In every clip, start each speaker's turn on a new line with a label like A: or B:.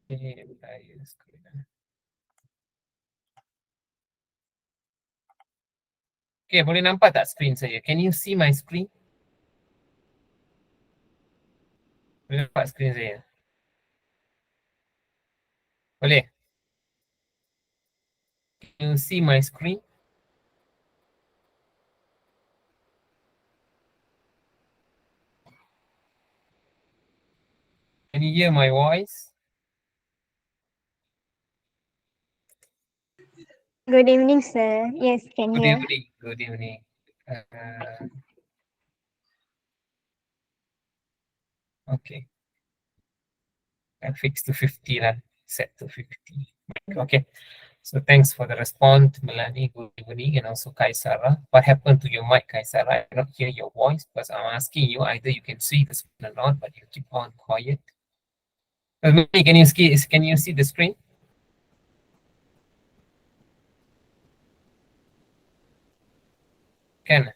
A: Okay, okay, boleh nampak tak screen saya? Can you see my screen? Boleh nampak screen saya? Boleh? Can you see my screen? Can you hear my voice?
B: Good evening, sir. Yes, can
A: Good
B: hear.
A: evening. Good evening. Okay. I fixed to 50 lah. Set to 50. Okay. So thanks for the response, Melanie. Good evening. And also Kaisara. What happened to your mic, Kaisara? I cannot hear your voice because I'm asking you either you can see the screen or not, but you keep on quiet. Melanie, can you see the screen? Can.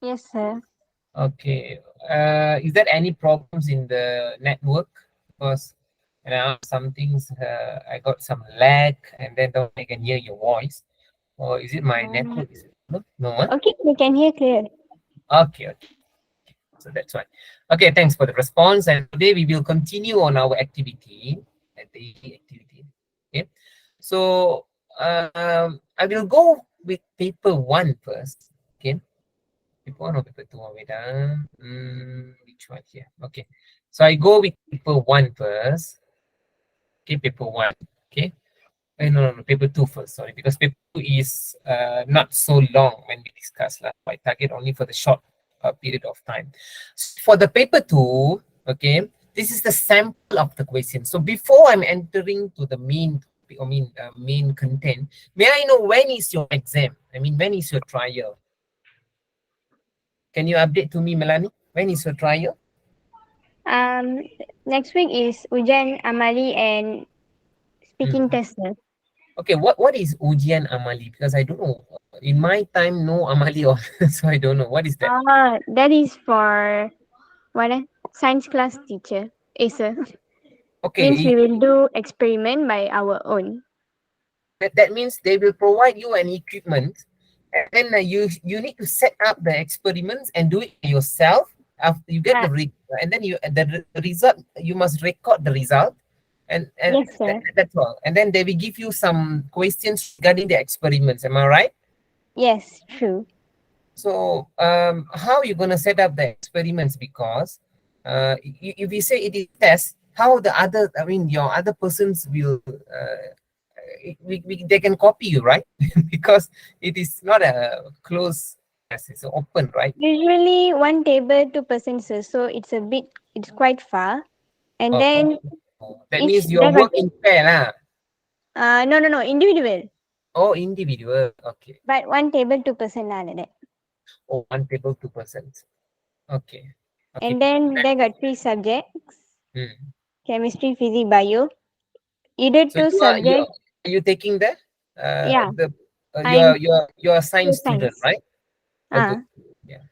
B: Yes, sir.
A: Okay. Is there any problems in the network? Because some things I got some lag, and then I can hear your voice. Or is it my network? No one?
B: Okay, we can hear clear.
A: Okay, okay. So that's why. Okay, thanks for the response. And today we will continue on our activity, daily activity. Okay. So I will go with paper 1 first. Okay. Paper 1 or paper 2? Wait, which one here? Okay. So I go with paper 1 first. Okay, paper 1. Okay. No, paper 2 first, sorry, because paper 2 is not so long when we discuss. I target only for the short period of time. So for the paper 2, okay, this is the sample of the question. So before I'm entering to the main content, may I know when is your exam? I mean, when is your trial? Can you update to me, Melanie? When is your trial?
B: Next week is Ujian Amali and speaking test, sir.
A: Okay, what is Ujian Amali? Because I don't know. In my time, no Amali, so I don't know. What is that?
B: That is for what? Science class teacher. Sir.
A: Okay,
B: Means we will do experiment by our own.
A: that means they will provide you an equipment, and then you need to set up the experiments and do it yourself. After you get the and then the result, you must record the result, and
B: Yes, sir.
A: that's all. And then they will give you some questions regarding the experiments. Am I right?
B: Yes, true.
A: So how are you going to set up the experiments? Because if you say it is test, how the other, I mean, your other persons will, they can copy you, right? Because it is not a closed test, it's open, right?
B: Usually one table, 2%, sir. So it's quite far. And then
A: that
B: each
A: means your work in pair, lah.
B: no, individual.
A: Oh, individual. Okay.
B: But one table, 2% like that.
A: Oh, one table, 2%. Okay. Okay.
B: And then they got 3 subjects:
A: Hmm.
B: chemistry, physics, bio. Either
A: So
B: 2 subjects.
A: are you taking the
B: Yeah,
A: the
B: I'm
A: you're a science student,
B: science.
A: right? Good. Yeah.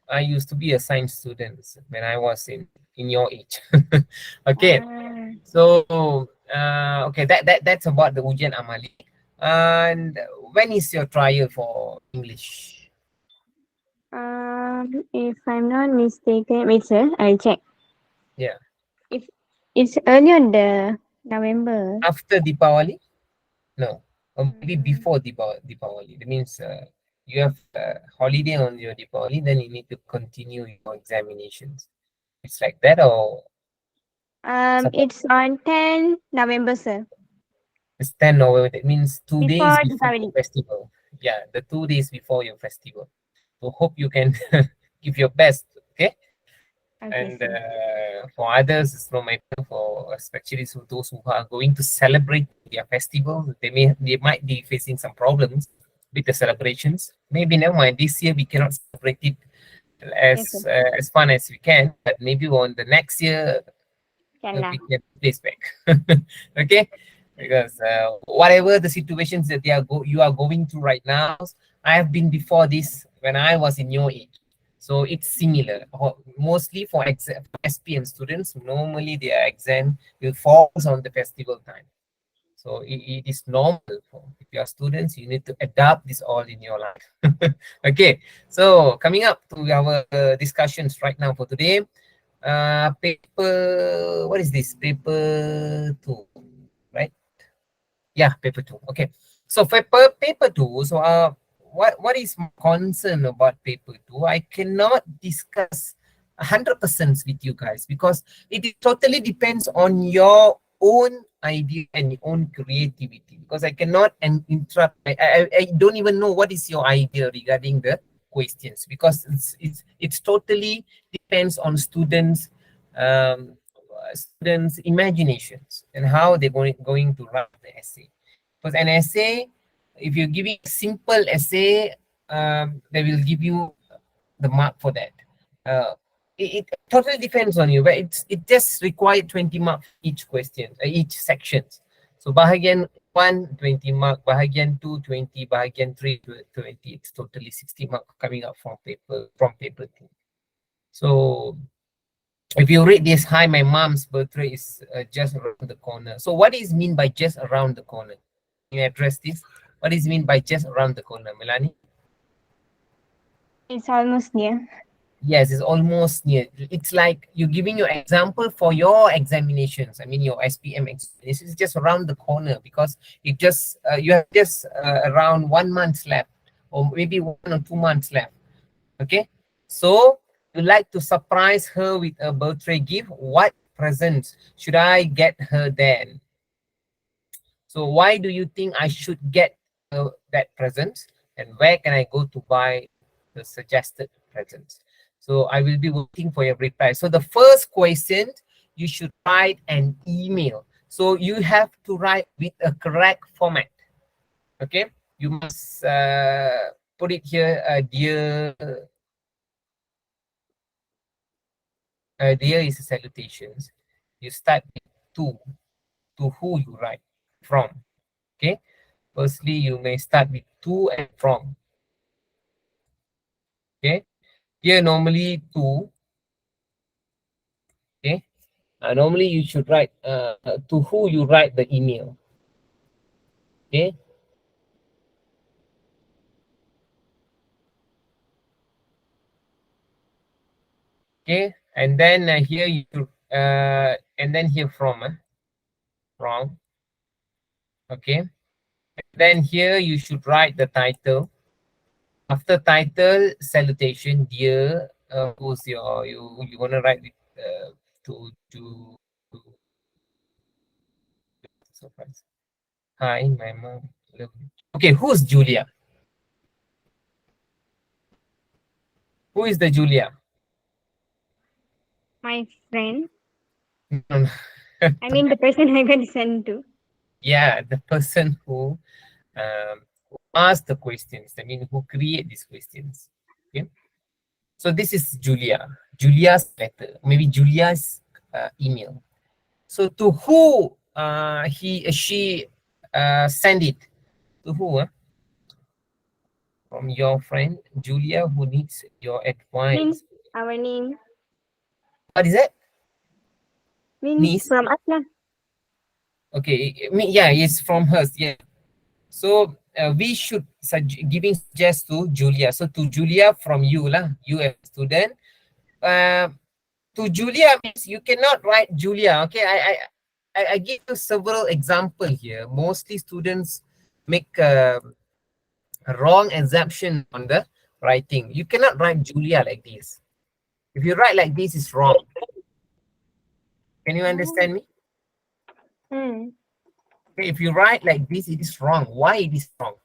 A: I used to be a science student when I was in your age. Okay. So okay, that's about the Ujian Amali. And when is your trial for English?
B: If I'm not mistaken, wait, sir, I'll check.
A: Yeah.
B: If it's early on the November.
A: After Deepavali? No. Or maybe before Deepavali. That means you have holiday on your Deepavali, then you need to continue your examinations. It's like that, or
B: It's on 10 November, sir.
A: it's 10 November. That means 2 days
B: Before
A: before the
B: Deepavali.
A: festival. Yeah, the 2 days before your festival. So hope you can give your best. Okay.
B: Okay,
A: And
B: sir.
A: for others, it's no matter, for especially those who are going to celebrate their festival, they might be facing some problems with the celebrations. Maybe never mind. This year we cannot celebrate it
B: Yes,
A: as fun as we can, but maybe on the next year we can place back. Okay, because whatever the situations that you are going through right now, I have been before this when I was in your age. So it's similar. Mostly for exam, SPM students, normally their exam will fall on the festival time. So it is normal for if you are students, you need to adapt this all in your life. Okay, so coming up to our discussions right now for today. Paper, what is this? Paper 2, right? Yeah, paper 2. Okay. So for paper 2, so what is my concern about paper 2? I cannot discuss 100% with you guys because it totally depends on your own idea and your own creativity, because I cannot interrupt. I don't even know what is your idea regarding the questions, because it's totally depends on students imaginations and how they're going to write the essay. Because an essay, if you're giving a simple essay, they will give you the mark for that. Uh, it totally depends on you, but it just required 20 mark each question, each sections. So bahagian 1, 20 mark, bahagian 2, 20, bahagian 3, 20. It's totally 60 mark coming up from paper 2. So if you read this, hi, my mom's birthday is just around the corner. So what is mean by just around the corner? Can you address this? What is mean by just around the corner, Melanie?
B: It's almost near.
A: Yes, it's almost near. It's like you're giving your example for your examinations. I mean, your SPM examinations is just around the corner, because it just you have just around 1 month left, or maybe 1 or 2 months left. Okay, so you like to surprise her with a birthday gift. What presents should I get her then? So why do you think I should get that present, and where can I go to buy the suggested presents? So I will be waiting for your reply. So the first question, you should write an email. So you have to write with a correct format. Okay, you must put it here, dear is a salutations. You start with to who you write from. Okay, firstly you may start with to and from. Okay, here normally to. Okay, normally you should write to who you write the email. Okay, okay, and then here you and then here from. Okay, and then here you should write the title. After title, salutation, dear. Who's you wanna write with to surprise. Hi, my mom. Okay, who's Julia? Who is the Julia?
B: My friend.
A: No,
B: I mean the person I'm going to send to.
A: yeah, the person who asked the questions. I mean, who create these questions. Okay, so this is Julia. Julia's letter, maybe Julia's email. So to who she send it? To who? From your friend Julia, who needs your
B: Means
A: advice.
B: our name.
A: What is that?
B: Means
A: Niece?
B: from us lah.
A: Okay, yeah, it's from hers. Yeah. So we should giving suggest to Julia. So to Julia from you lah, you as a student. To Julia means you cannot write Julia. Okay, I give you several example here. Mostly students make a wrong assumption on the writing. You cannot write Julia like this. If you write like this, it's wrong. Can you understand me?
B: Hmm.
A: Okay, if you write like this, it is wrong. Why it is wrong?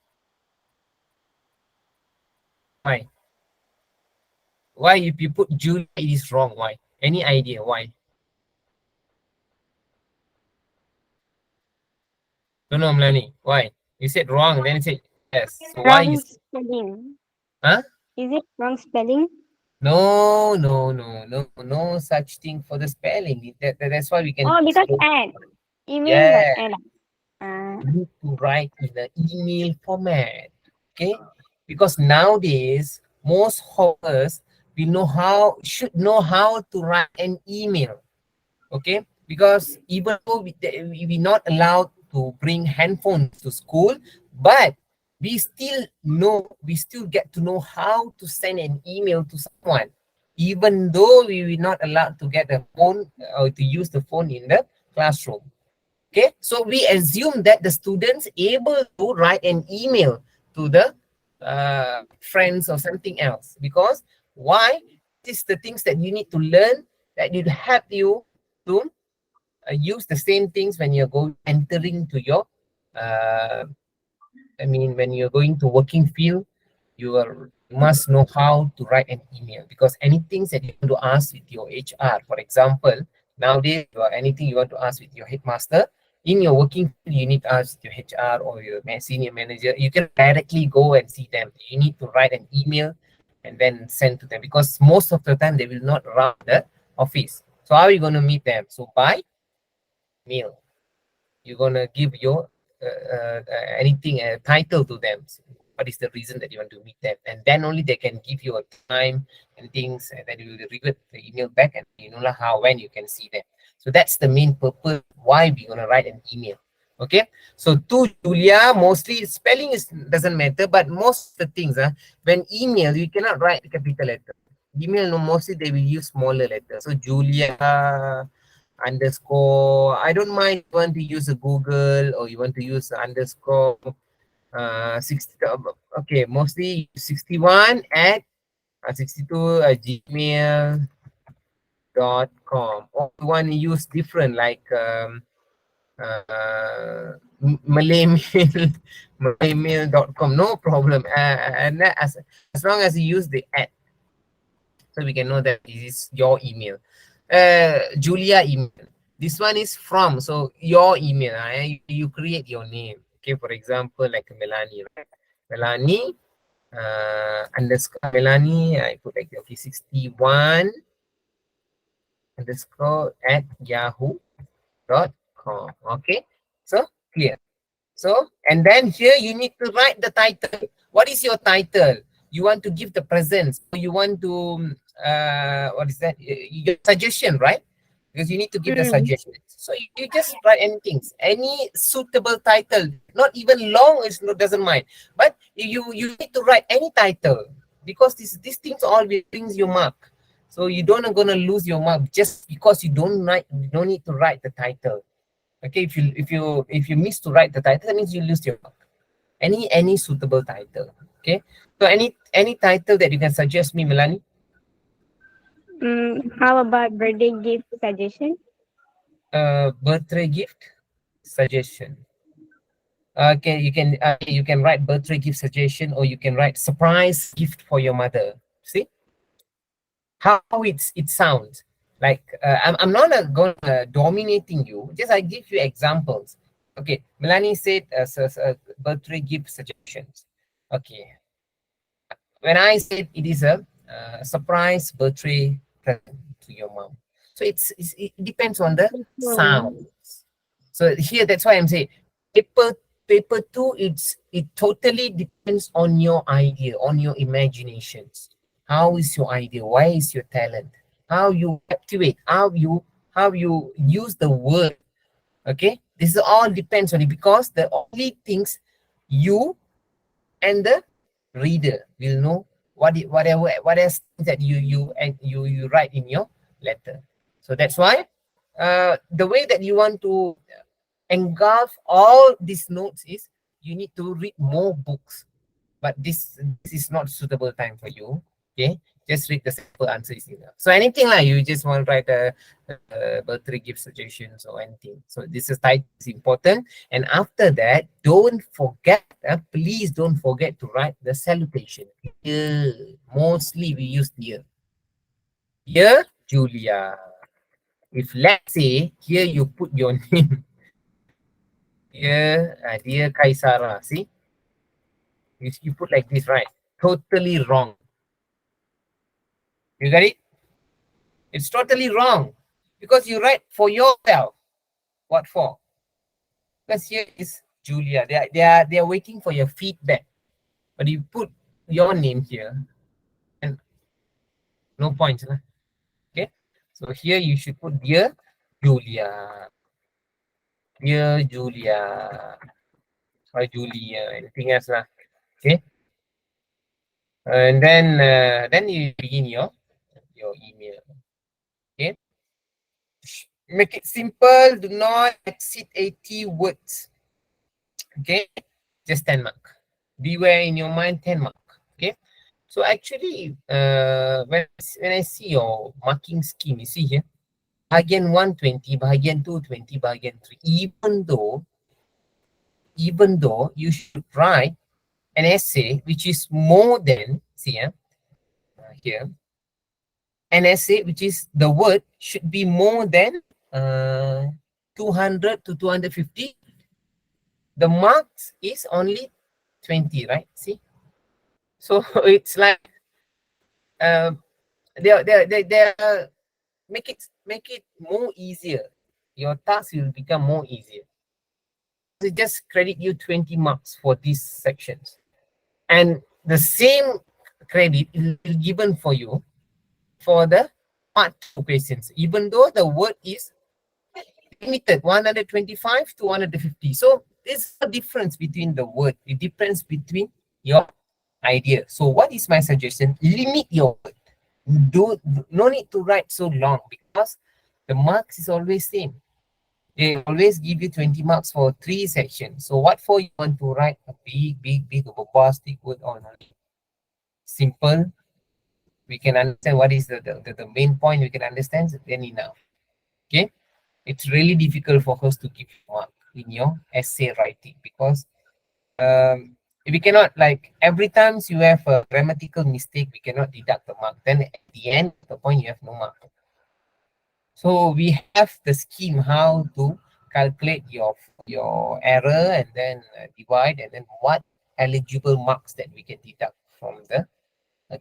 A: Why? Why if you put Julia, it is wrong? Why? Any idea why? No, no, Melanie. Why? You said wrong, then you said yes. So why you
B: Wrong
A: said,
B: spelling.
A: huh?
B: Is it wrong spelling?
A: No, no, no, no, no such thing for the spelling. That's why we can
B: Oh, because
A: explore.
B: add. Email got
A: Yeah,
B: add. Uh,
A: you need to write in the email format. Okay, because nowadays most of us should know how to write an email. Okay, because even though we not allowed to bring handphones to school, but we still get to know how to send an email to someone, even though we were not allowed to get a phone or to use the phone in the classroom. Okay, so we assume that the students able to write an email to the friends or something else, because why? This is the things that you need to learn that will help you to use the same things when you're entering to your uh, when you're going to working field. You must know how to write an email, because anything that you want to ask with your HR, for example, nowadays anything you want to ask with your headmaster in your working field, you need to ask your HR or your senior manager. You can directly go and see them. You need to write an email and then send to them, because most of the time they will not run the office. So how are you going to meet them? So by mail. You're gonna give your anything a title to them. So what is the reason that you want to meet them, and then only they can give you a time and things, and then you will revert the email back, and you know how when you can see them. So that's the main purpose why we're gonna write an email. Okay, so to Julia, mostly spelling doesn't matter, but most of the things when email you cannot write capital letter. Email, no, mostly they will use smaller letters. So Julia underscore, I don't mind you want to use a Google or you want to use underscore 60, okay, mostly 61 at 62 gmail.com, or you want to use different like Malay mail, malaymail.com, no problem, and that, as long as you use the at, so we can know that this is your email. Julia email. This one is from, so your email. You create your name. Okay, for example, like Melanie, right? Melanie underscore Melanie. I put like okay 61 underscore at yahoo.com. Okay, so clear. So, and then here you need to write the title. What is your title? You want to give the presents. You want to, what is that? Your suggestion, right? Because you need to give the
B: Mm.
A: suggestion. So you just write anything, any suitable title. Not even long, it's not, doesn't mind. But you need to write any title, because these things all will brings your mark. So you don't gonna lose your mark just because you don't need to write the title. Okay, if you miss to write the title, that means you lose your mark. Any suitable title. Okay, so any title that you can suggest me, Melanie.
B: How about birthday gift suggestion?
A: Birthday gift suggestion. Okay, you can write birthday gift suggestion, or you can write surprise gift for your mother. See how it sounds like. I'm not going dominating you. Just I give you examples. Okay, Melanie said birthday gift suggestions. Okay, when I said it is a surprise birthday present to your mom. So it depends on the
B: Hmm.
A: sounds. So here, that's why I'm saying paper paper two. It totally depends on your idea, on your imaginations. How is your idea? Why is your talent? How you activate? How you use the word? Okay, this all depends on it, because the only things you and the reader will know what else that you write in your letter. So that's why the way that you want to engulf all these notes is you need to read more books, but this is not suitable time for you. Okay, just read the simple answer is enough. So anything like you just want to write a birthday gift suggestions or anything. So this is type is important. And after that, don't forget, please don't forget to write the salutation. Here, mostly we use dear. Dear Julia. If let's say here you put your name, dear Kaisara, see, you put like this, right? Totally wrong. You got it? It's totally wrong, because you write for yourself. What for? Because here is Julia. They are waiting for your feedback. But you put your name here, and No points. Lah. Okay. So here you should put dear Julia. Dear Julia. Or Julia. Anything else lah. Okay. And then you begin your email. Okay. Make it simple. Do not exceed 80 words. Okay. Just 10 mark. Beware in your mind 10 mark. Okay. So actually, when I see your marking scheme, you see here, bahagian 1 20, bahagian 2 20, bahagian 3. Even though you should write an essay which is more than, see here, an essay which is the word should be more than 200 to 250. The marks is only 20, right? See, so it's like uh, they make it more easier. Your task will become more easier. They just credit you 20 marks for these sections, and the same credit is given for you for the part 2 questions, even though the word is limited 125 to 150. So there's a difference between the word. It depends between your idea. So what is my suggestion? Limit your word. No need to write so long, because the marks is always same. They always give you 20 marks for 3 sections. So what for you want to write a big bombastic word on only? Simple. We can understand what is the main point. We can understand, then enough. Okay. It's really difficult for us to give mark in your essay writing, because we cannot, like, every time you have a grammatical mistake, we cannot deduct the mark. Then at the end of the point, you have no mark. So we have the scheme how to calculate your error, and then divide, and then what eligible marks that we can deduct from the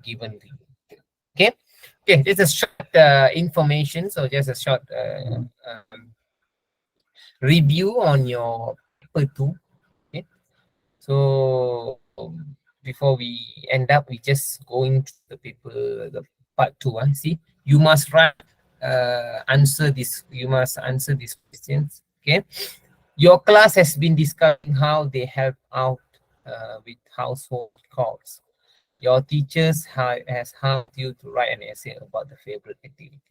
A: given review. Okay. Okay, just a short information. So just a short review on your paper 2. Okay. So before we end up, we just going to the paper, the part 2. See, you must write, answer this. You must answer these questions. Okay. Your class has been discussing how they help out with household chores. Your teachers has helped you to write an essay about the favorite activity.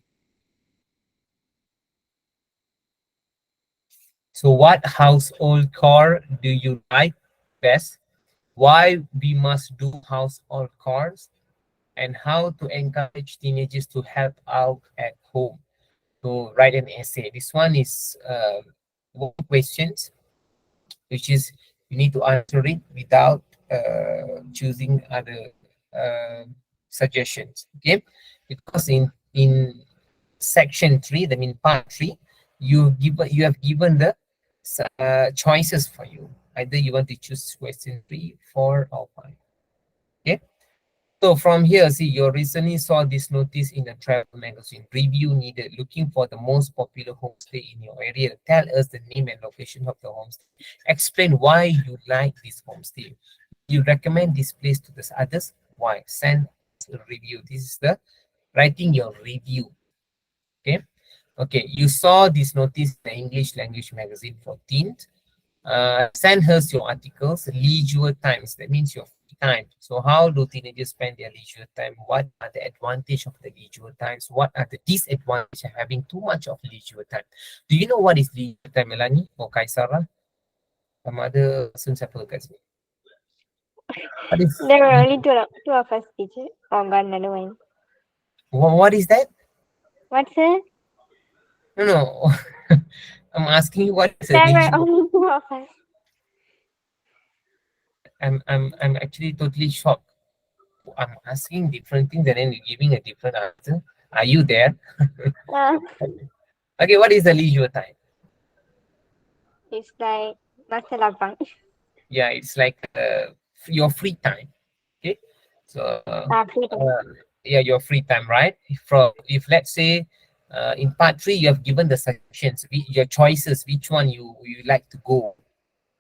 A: So what household chore do you like best? Why we must do household chores? And how to encourage teenagers to help out at home to write an essay. This one is one questions, which is you need to answer it without choosing other uh, suggestions. Okay, because in section 3, that means part 3, you have given the choices for you. Either you want to choose question 3, 4, or 5. Okay. So from here, see, you recently saw this notice in a travel magazine. Review needed. Looking for the most popular homestay in your area. Tell us the name and location of the homestay. Explain why you like this homestay. You recommend this place to the others. Why? Send us a review. This is the writing your review. Okay. Okay. You saw this notice in the English language magazine for teens. Send us your articles. Leisure times. That means your time. So how do teenagers spend their leisure time? What are the advantage of the leisure times? What are the disadvantages of having too much of leisure time? Do you know what is leisure time, Melanie or Kaisara? Some other person siapa kat sini? What is
B: There are only two of us, teacher. Oh, got another one.
A: what is that?
B: What's it?
A: No. I'm asking you what is a
B: There
A: leisure.
B: are only two of us.
A: I'm actually totally shocked. I'm asking different things and then you're giving a different answer. Are you there? Okay, what is the leisure time?
B: It's like masa lapang.
A: Yeah, it's like your free time. Okay, so
B: Free time.
A: yeah, your free time, right? If let's say in part 3 you have given the suggestions, your choices, which one you like to go.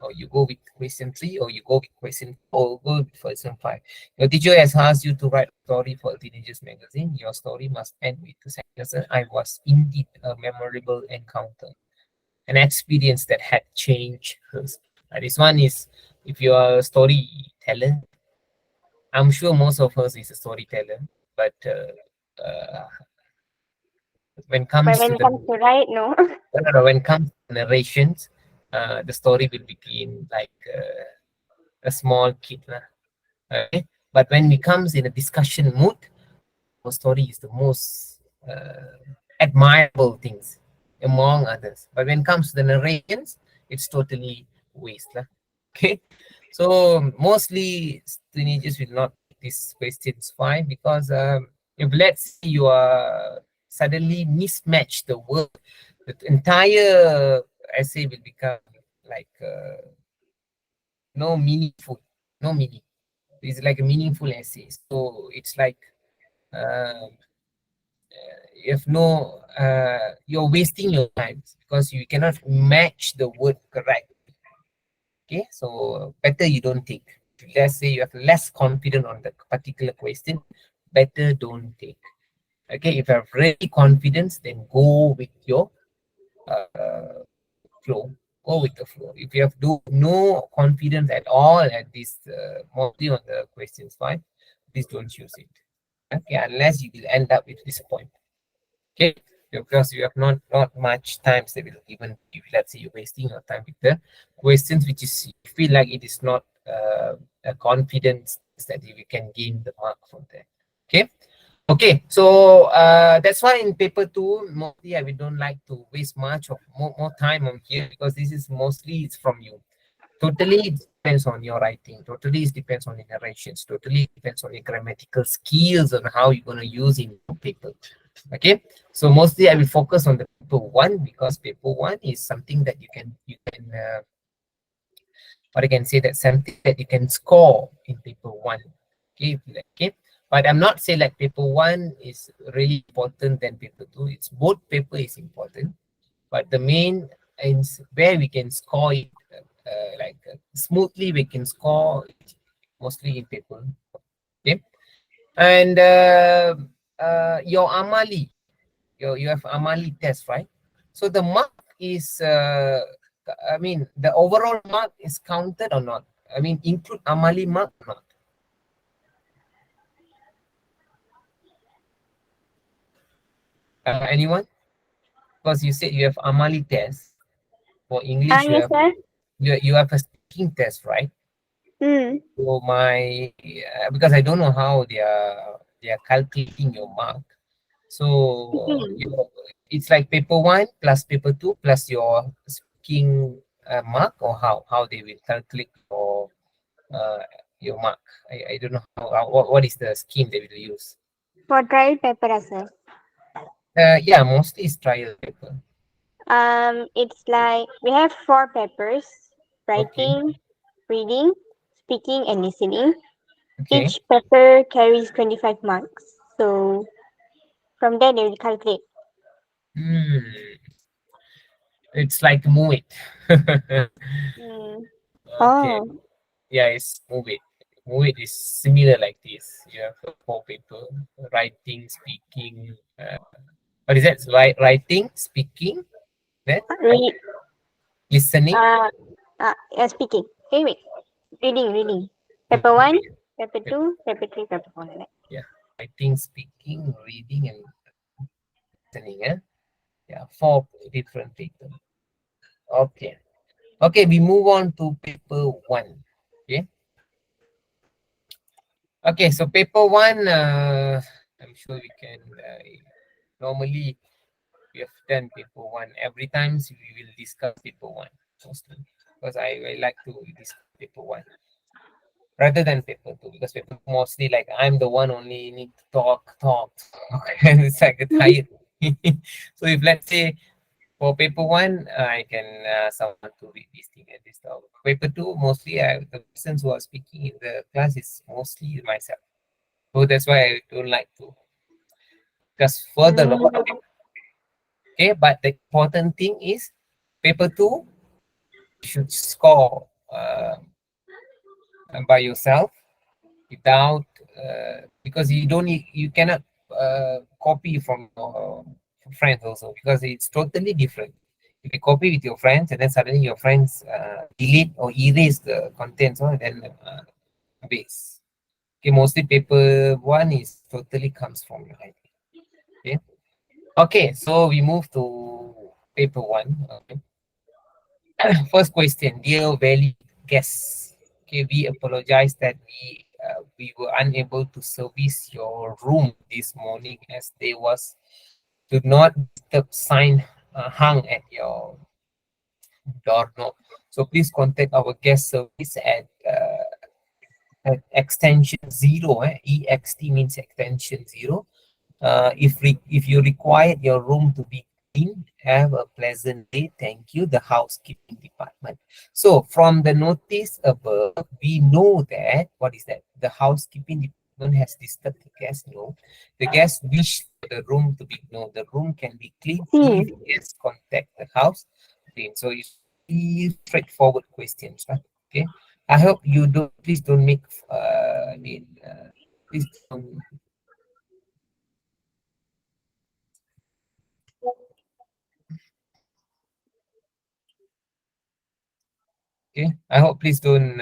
A: or you go with question 3, or you go with question 4, or go with question 5. Your teacher has asked you to write a story for a teenagers magazine. Your story must end with the sentence, I was indeed a memorable encounter, an experience that had changed hers. This one is, if you are a storyteller, I'm sure most of us is a storyteller, but when it
B: But
A: comes
B: when
A: to
B: it
A: the
B: comes to write, no.
A: no, when it comes to narrations, the story will begin like a small kid, lah. Okay? But when it comes in a discussion mood, our story is the most admirable things among others. But when it comes to the narrations, it's totally waste, lah. Okay, so mostly teenagers will not take these questions. Why? Because if let's say you are suddenly mismatch the word, the entire essay will become like no meaningful, no meaning. It's like a meaningful essay. So it's like uh, if no, you're wasting your time because you cannot match the word correct. Okay, so better you don't take. Let's say you have less confidence on the particular question, better don't take. Okay, if you have really confidence, then go with your flow. Go with the flow. If you have no confidence at all at this, mostly on the questions 5, please don't use it. Okay, unless you will end up with this point. Okay, because you have not much times they will even give, let's say you're wasting your time with the questions which is you feel like it is not a confidence that you can gain the mark from there. Okay, okay, so that's why in paper 2 mostly we don't like to waste much of more time on here, because this is mostly it's from you. Totally it depends on your writing, totally it depends on your narrations, totally depends on your grammatical skills and how you're going to use in your paper. Okay, so mostly I will focus on the paper 1, because paper 1 is something that you can or I can say that something that you can score in paper 1. Okay, okay, but I'm not saying like paper 1 is really important than paper 2. It's both paper is important, but the main is where we can score it smoothly. We can score it mostly in paper. Okay, and your amali, you have amali test, right? So the mark is I mean the overall mark is counted or not? I mean include amali mark or not? Anyone? Because you said you have amali test for English.
B: Yes, sir.
A: You have a speaking test, right?
B: Mm.
A: So my because I don't know how they are calculating your mark. So
B: Speaking.
A: it's like paper 1 plus paper 2 plus your speaking mark, or how they will calculate uh, your mark. I don't know what is the scheme they will use.
B: For trial paper, sir.
A: Yeah, mostly it's trial paper.
B: It's like we have 4 papers:
A: Okay,
B: writing, reading, speaking, and listening.
A: okay.
B: Each paper carries 25 marks. So from there, they will calculate.
A: Hmm. It's like move it.
B: Mm.
A: Okay.
B: Oh,
A: Yeah, it's move it. Move it is similar like this. You have four paper: writing, speaking. What is that? Writing, speaking, then
B: read.
A: listening.
B: Uh, Speaking. Hey, wait. Reading. Paper
A: Mhm.
B: 1, paper 2, paper 3, paper 4. Like that.
A: Yeah, writing, speaking, reading, and listening. Yeah, four different paper. Okay. Okay, we move on to paper 1. Okay. Okay, so paper 1, I'm sure we can normally we have done paper 1. Every time we will discuss paper 1 mostly, because I like to discuss paper 1 rather than paper 2, because paper 2 mostly like I'm the one only need to talk and it's like a tired. So if let's say for paper 1, I can someone to read this thing and this stuff. Paper 2, mostly the persons who are speaking in the class is mostly myself. So that's why I don't like to discuss further about
B: Mm.
A: it. Okay, but the important thing is paper 2, should score by yourself without because you don't you cannot copy from your friends also, because it's totally different. If you copy with your friends and then suddenly your friends delete or erase the contents, then base. Okay, mostly paper one is totally comes from your idea. Okay. Okay, so we move to paper one. Okay. First question, dear valued guests. Okay, we apologize that we were unable to service your room this morning as there was do not disturb sign hung at your doorknob. So please contact our guest service at extension 0. EXT means extension 0. If you require your room to be clean, have a pleasant day. Thank you, the housekeeping department. So from the notice above, we know that what is that? The housekeeping department has disturbed the guest. No, the guest wish for the room to be no. The room can be clean if guests contact the house clean. So it's straightforward questions, right? Okay. I hope you don't. Please don't make. Please don't. Okay, I hope please don't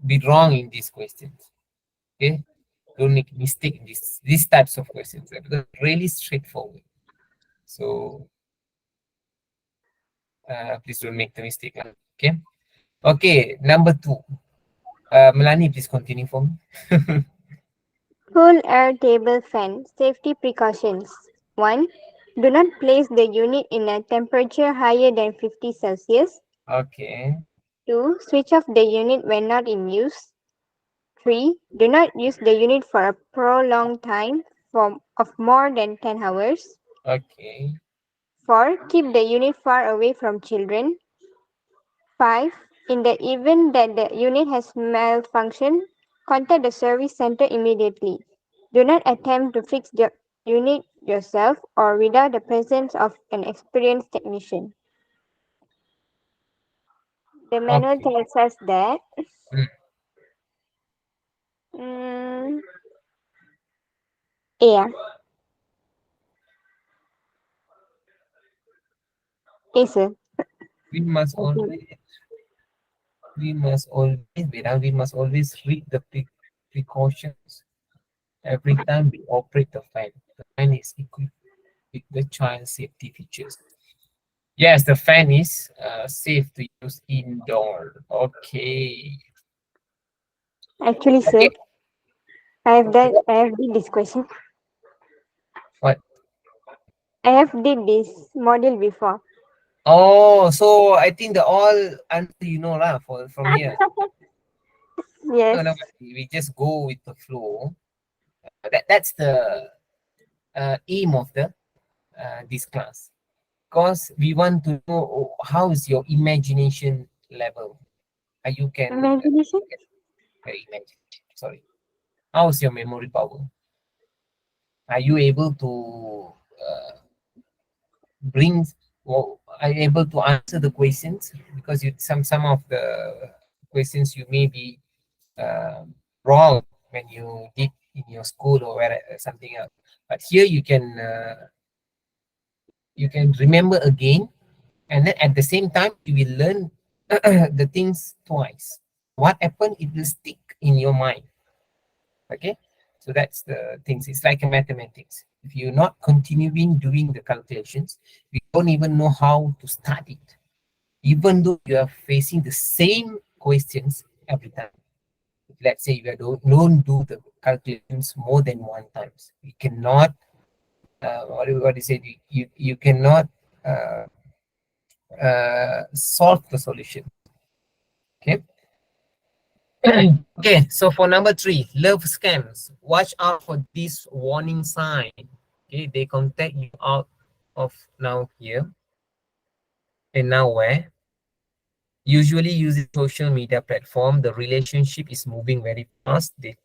A: be wrong in these questions. Okay, don't make mistake in these types of questions because really straightforward. So please don't make the mistake. Okay, okay. Number 2, Melanie, please continue for me.
B: Cool air table fan. Safety precautions. 1. Do not place the unit in a temperature higher than 50 Celsius.
A: Okay,
B: 2. Switch off the unit when not in use. 3. Do not use the unit for a prolonged time of more than 10 hours.
A: okay,
B: 4. Keep the unit far away from children. 5. In the event that the unit has malfunctioned, contact the service center immediately. Do not attempt to fix the unit yourself or without the presence of an experienced technician. The manual
A: okay.
B: tells us that
A: Mm.
B: mm, yeah, yes, sir.
A: We must
B: Okay.
A: always we must always read the precautions every time we operate the fan. The fan is equipped with the child safety features. Yes, the fan is safe to use indoor. Okay.
B: Actually, sir,
A: Okay. Okay.
B: I have did this question.
A: What?
B: I have did this module before.
A: Oh, so I think the all answer lah for from here. No,
B: Yes.
A: no, we just go with the flow. That's the aim of the this class, because we want to know how is your imagination level. You can
B: Imagination?
A: imagine. Sorry, how's your memory power? Are you able to bring or are you able to answer the questions? Because some of the questions you may be wrong when you did in your school or where something else, but here you can remember again, and then at the same time you will learn the things twice. What happened, it will stick in your mind. Okay, so that's the things. It's like a mathematics. If you're not continuing doing the calculations, you don't even know how to start it, even though you are facing the same questions every time. Let's say you don't do the calculations more than one times, you cannot what do you say, you cannot uh, solve the solution. Okay. Okay, so for number 3, love scams. Watch out for this warning sign. Okay, they contact you out of now here and now where. Usually using social media platform, the relationship is moving very fast. They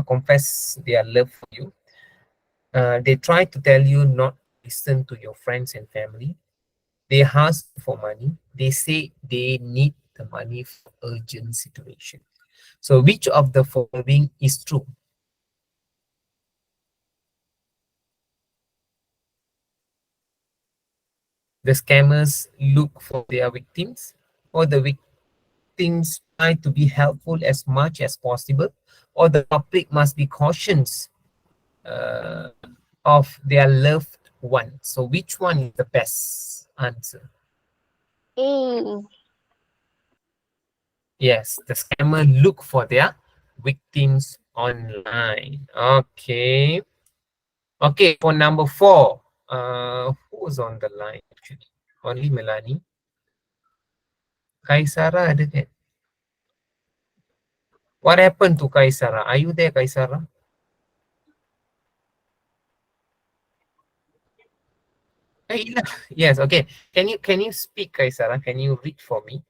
A: confess their love for you. They try to tell you not to listen to your friends and family. They ask for money. They say they need the money for urgent situation. So which of the following is true? The scammers look for their victims, or the victims try to be helpful as much as possible, or the public must be cautious uh, of their loved one. So which one is the best answer?
B: A.
A: Yes, the scammer look for their victims online. Okay. Okay, for number four, who's on the line actually? Only Melanie. Kaisara ada kan? What happened to Kaisara? Are you there, Kaisara? Yes, okay. Can you speak, Kaisara? Can you read for me?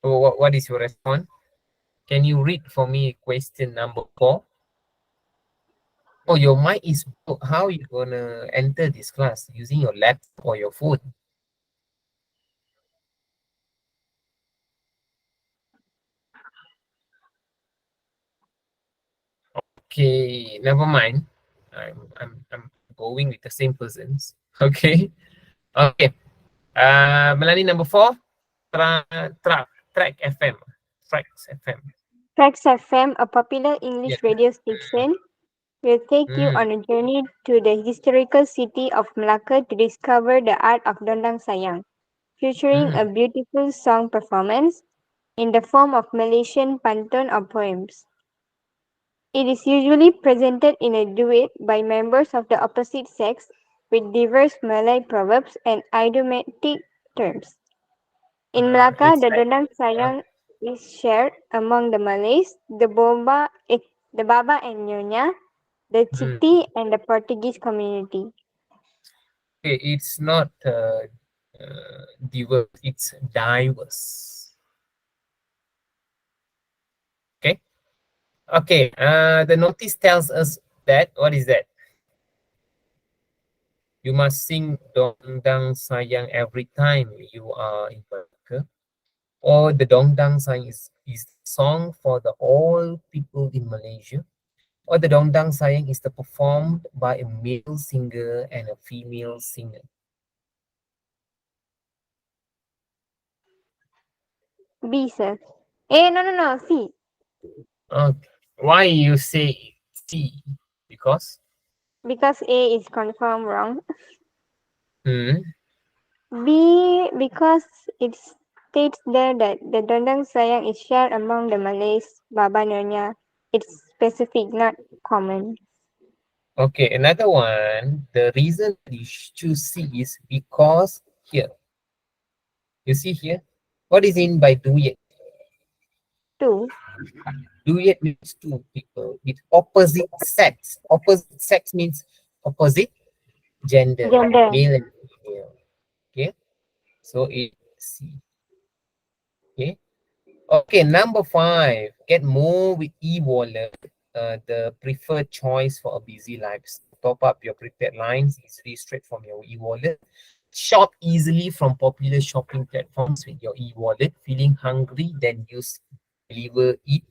A: What is your response? Can you read for me question number four? Oh, your mic is broke. How you gonna enter this class? Using your laptop or your phone? Okay, never mind. I'm going with the same persons. Okay. Okay. Melanie number four. Tra, tra, track FM. Tracks FM.
B: Trax FM, a popular
A: Yeah.
B: English radio station, will take you
A: Mm,
B: on a journey to the historical city of Melaka to discover the art of Dondang Sayang, featuring a
A: mm.
B: beautiful song performance in the form of Malaysian pantun or poems. It is usually presented in a duet by members of the opposite sex with diverse Malay proverbs and idiomatic terms. In Melaka,
A: It's
B: the
A: like
B: Dondang
A: uh,
B: Sayang is shared among the Malays, the Baba and Nyonya, the
A: mm.
B: Chiti, and the Portuguese community.
A: Okay, it's not diverse, it's diverse. Okay. Okay. The notice tells us that what is that? You must sing Dongdang Sayang every time you are in Malacca. Or the Dongdang Sayang is the song for the all people in Malaysia. Or the Dongdang Sayang is the performed by a male singer and a female singer.
B: B, sir. No, C.
A: Okay. Why you say C? Because
B: Because A is confirmed wrong.
A: hmm,
B: B, because it states there that the Dondang Sayang is shared among the Malays, Baba Nyonya. It's specific, not common.
A: okay, another one. The reason you choose C is because here, you see here, what is in by duet?
B: 2.
A: Duet means two people with opposite sex. Opposite sex means opposite gender,
B: Gender.
A: male and female. Okay, so it's C. Okay, okay. Number five, get more with e-wallet. The preferred choice for a busy life. Top up your prepared lines easily straight from your e-wallet. Shop easily from popular shopping platforms with your e-wallet. Feeling hungry, then use deliver eat,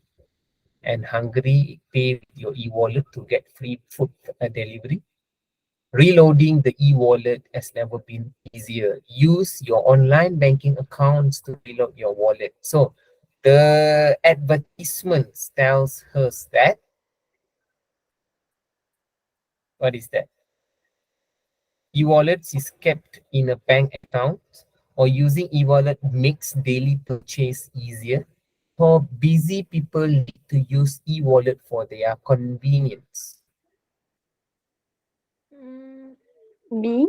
A: and hungry pay with your e-wallet to get free food delivery. Reloading the e-wallet has never been easier. Use your online banking accounts to reload your wallet. So the advertisement tells us that what is that? E-wallets is kept in a bank account, or using e-wallet makes daily purchase easier. For busy people need to use e-wallet for their convenience.
B: Mm, B.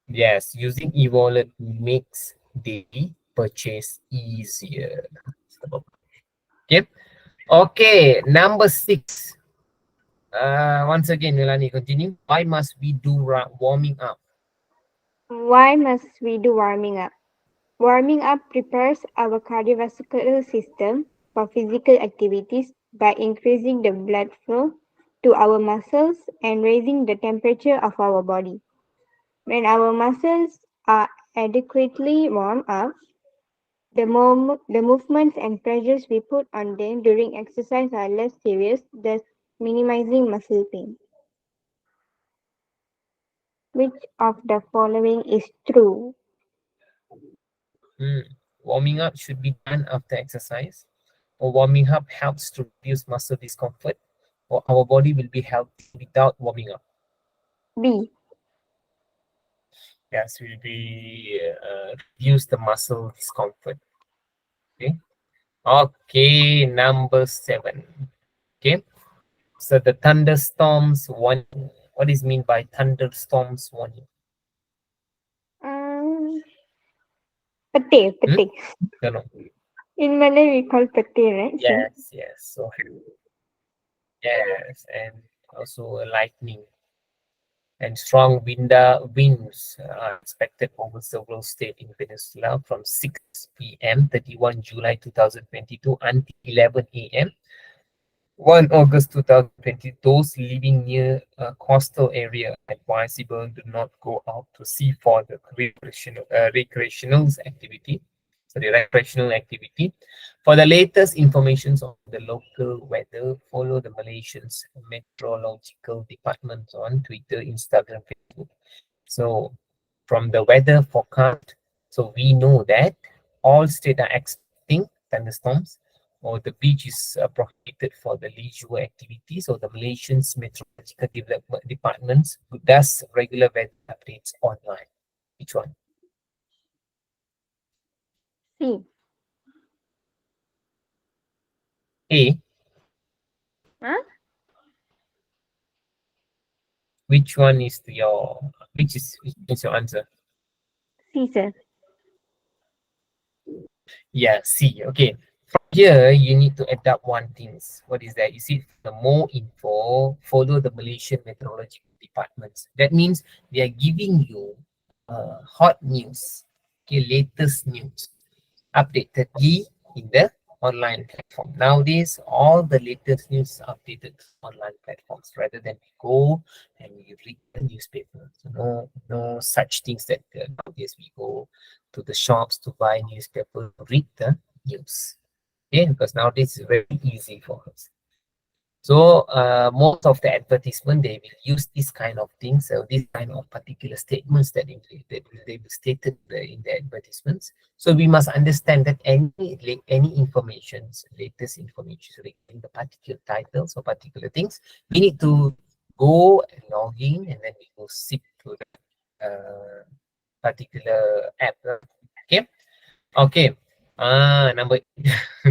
A: Yes, using e-wallet makes daily purchase easier. Okay. Okay, number six. Once again, Melanie, continue. Why must we do warming up?
B: Why must we do warming up? Warming up prepares our cardiovascular system for physical activities by increasing the blood flow to our muscles and raising the temperature of our body. When our muscles are adequately warmed up, the movements and pressures we put on them during exercise are less serious, thus minimizing muscle pain. Which of the following is true?
A: Hmm. Warming up should be done after exercise, or warming up helps to reduce muscle discomfort, or our body will be healthy without warming up.
B: B.
A: Yes, will be reduce the muscle discomfort. Okay. Okay, number 7. Okay. So the thunderstorms warning. What is mean by thunderstorms warning?
B: Um, Pete,
A: Hmm?
B: pete.
A: No, no.
B: In Malay we call pete, right, sir?
A: Yes, yes. So yes, and also lightning and strong winds are expected over several states in Peninsula from 6 p.m. 31 July 2022 until 11 a.m. 1 August 2020, those living near a coastal area advisable do not go out to sea for the recreational activity. So the recreational activity. For the latest information on the local weather, follow the Malaysian's meteorological department on Twitter, Instagram, Facebook. So from the weather forecast, so we know that all states are expecting thunderstorms, or the beach is prohibited for the leisure activities, or the Malaysian's meteorological development departments does regular weather updates online. Which one?
B: C.
A: A.
B: Huh?
A: Which one is your which is your answer?
B: C, sir.
A: Yeah, C. Okay. From here, you need to adapt one things. What is that? You see, the more info, follow the Malaysian meteorological departments. That means they are giving you hot news, okay, latest news, updatedly in the online platform. Nowadays, all the latest news are updated online platforms rather than we go and we read the newspaper. So no such things that nowadays we go to the shops to buy newspaper, read the news. Okay, because nowadays it's very easy for us. So most of the advertisement they will use this kind of things, so this kind of particular statements that they will stated in the advertisements. So we must understand that any informations, latest information regarding the particular titles or particular things, we need to go and log in, and then we will seek to the particular app. Okay, okay. Number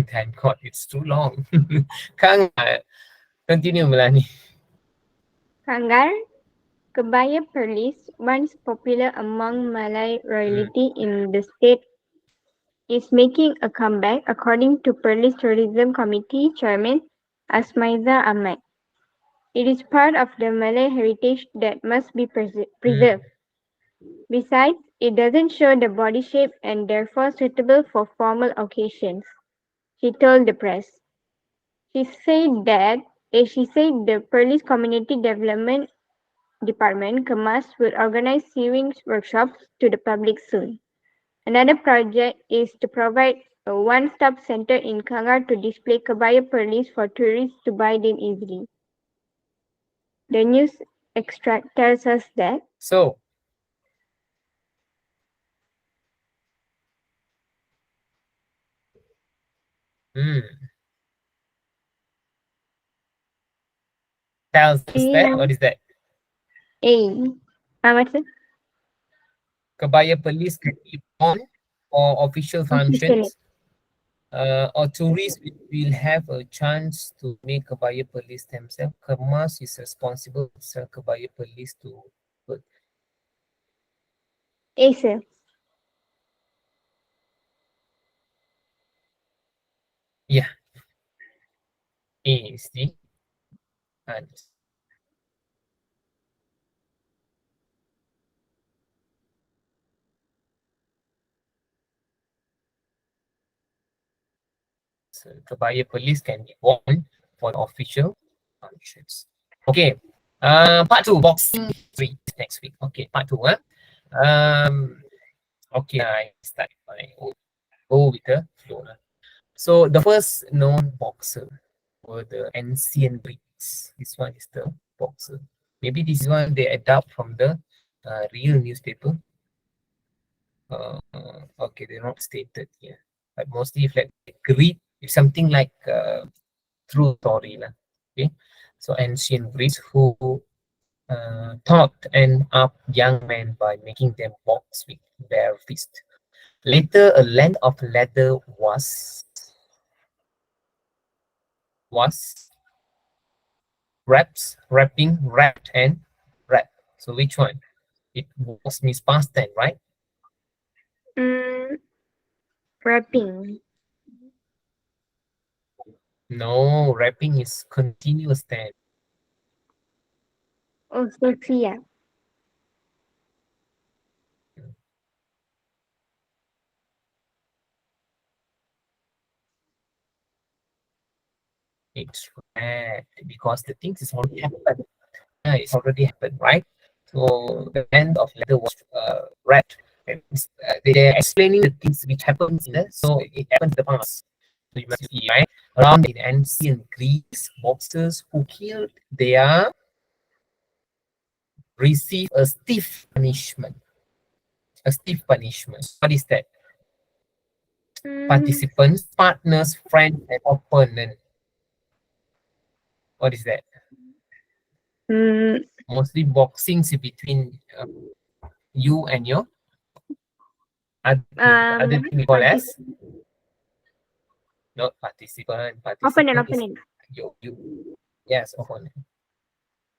A: thank God it's too long. Kang, continue, Melanie.
B: Kangar, kebaya perlis, once popular among Malay
A: Mm,
B: royalty in the state, is making a comeback, according to Perlis Tourism Committee Chairman Asmaiza Ahmad. It is part of the Malay heritage that must be
A: mm.
B: preserved. Besides, it doesn't show the body shape and therefore suitable for formal occasions, she told the press. She said the Perlis Community Development Department, Kelas, will organize sewing workshops to the public soon. Another project is to provide a one-stop center in Kangar to display kebaya perlis for tourists to buy them easily. The news extract tells us that
A: So, mm, tells us that, what
B: A,
A: is that?
B: what's it?
A: Kebaya police can be on for official
B: Officially.
A: functions, or tourists will have a chance to make kebaya police themselves. Kemas is responsible to sell kebaya police to, but
B: A, sir.
A: yeah, A is the answer. So kebaya police can be worn for the official functions. Okay. Part two, boxing three next week. Okay, part two. Okay, I start. I go with the flow. So the first known boxer were the ancient Greeks. This one is the boxer. Maybe this one they adapt from the real newspaper. Okay, they're not stated here, but mostly if like Greek, it's something like true story lah. Okay, so ancient Greeks who taught and up young men by making them box with bare fist. Later, a length of leather was wrapped, and wrapped. So which one? It was means past tense, right?
B: Wrapping.
A: No, wrapping is continuous tense.
B: Oh, Sophia.
A: It's wrapped because the things is already happened. Yeah, it's already happened, right? So the end of letter was wrapped. And they're explaining the things which happens in the so it happens in the past. So you must see, right? Around in ancient Greeks, boxers who killed their receive a stiff punishment. A stiff punishment. What is that? Participants, partners, friends, and opponent. What is that? Mostly boxing between you and your other team we call as not participant.
B: Opponent,
A: Participant is
B: opponent.
A: you. Yes, opponent.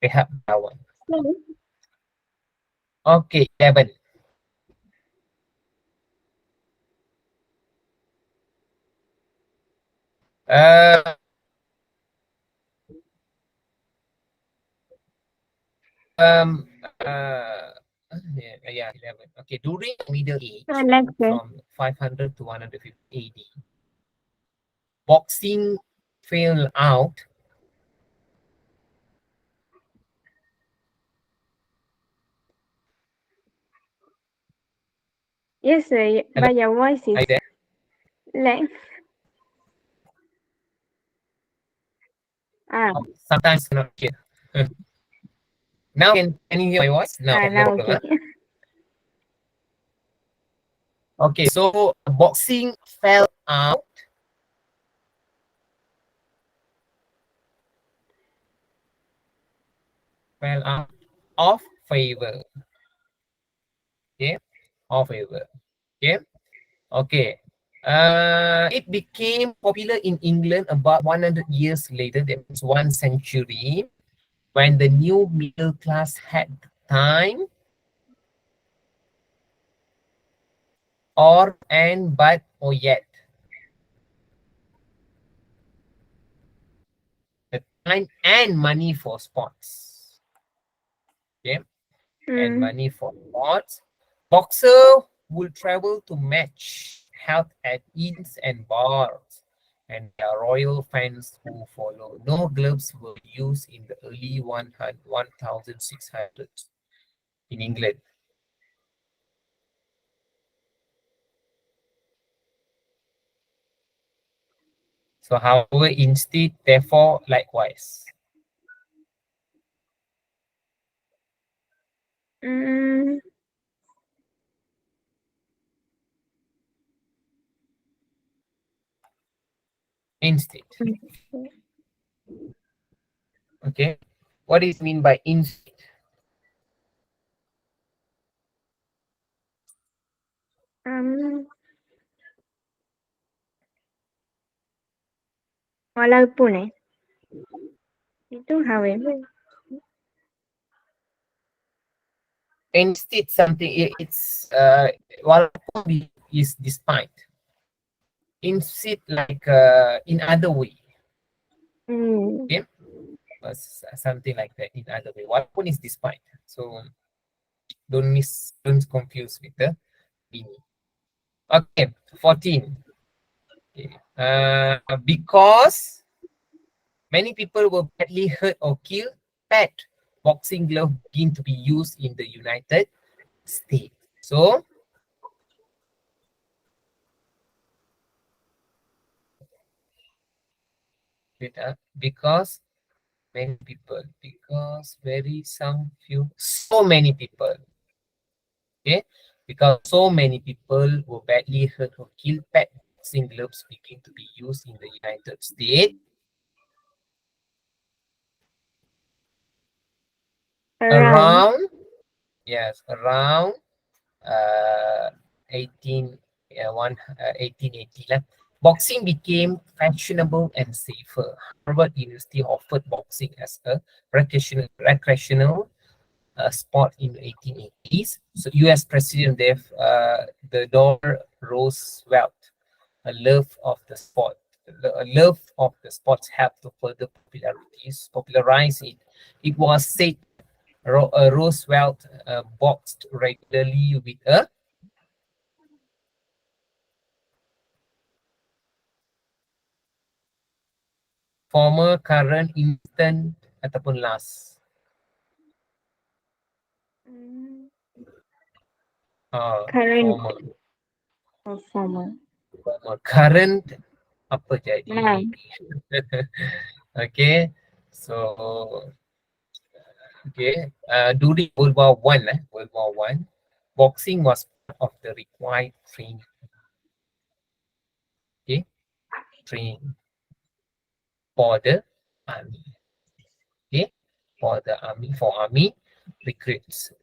A: Pihak lawan. Okay, 11. Uh, um, yeah, 11. Okay, during Middle Age, from 500 to 150 AD, boxing fell out.
B: Yes, sir,
A: Hello?
B: but your voice
A: Are
B: is
A: you there?
B: like
A: Sometimes not hear. Now can you hear my voice? Now, no
B: now
A: problem.
B: okay.
A: Okay, so boxing fell out. Fell out of favor. Okay, of favor. Okay, okay. It became popular in England about 100 years later. That means 1 century, when the new middle class had time or and but or yet the time and money for sports. Okay, and money for sports. Boxer will travel to match held at inns and bars, and there are royal fans who follow. No gloves were used in the early 1600s in England. So, however, instead, therefore, likewise. Instead. Okay. What is mean by instead?
B: Walaupun itu however.
A: Instead, something it's walaupun is despite. Instead, like in other way. Okay. Something like that in other way. Walaupun is despite. So don't confuse with the meaning. Okay, 14. Okay. Because Many people were badly hurt or killed. Pet boxing glove begin to be used in the United States. So because many people, because very some few, so many people. Okay, because so many people were badly hurt or killed, pet boxing gloves begin to be used in the United States
B: Around.
A: around, yes, around uh 18 1880 lah. Boxing became fashionable and safer. Harvard University offered boxing as a recreational sport in the 1880s. So US President Theodore Roosevelt, a love of the sport. A love of the sports helped to further popularize it. It was said Roosevelt boxed regularly with a former, current, instant ataupun last.
B: Current
A: Former.
B: performer.
A: Current apa jadi?
B: Nah,
A: Okay, so okay, during World War One, boxing was part of the required training. Okay, training for the army. Okay, for army recruits.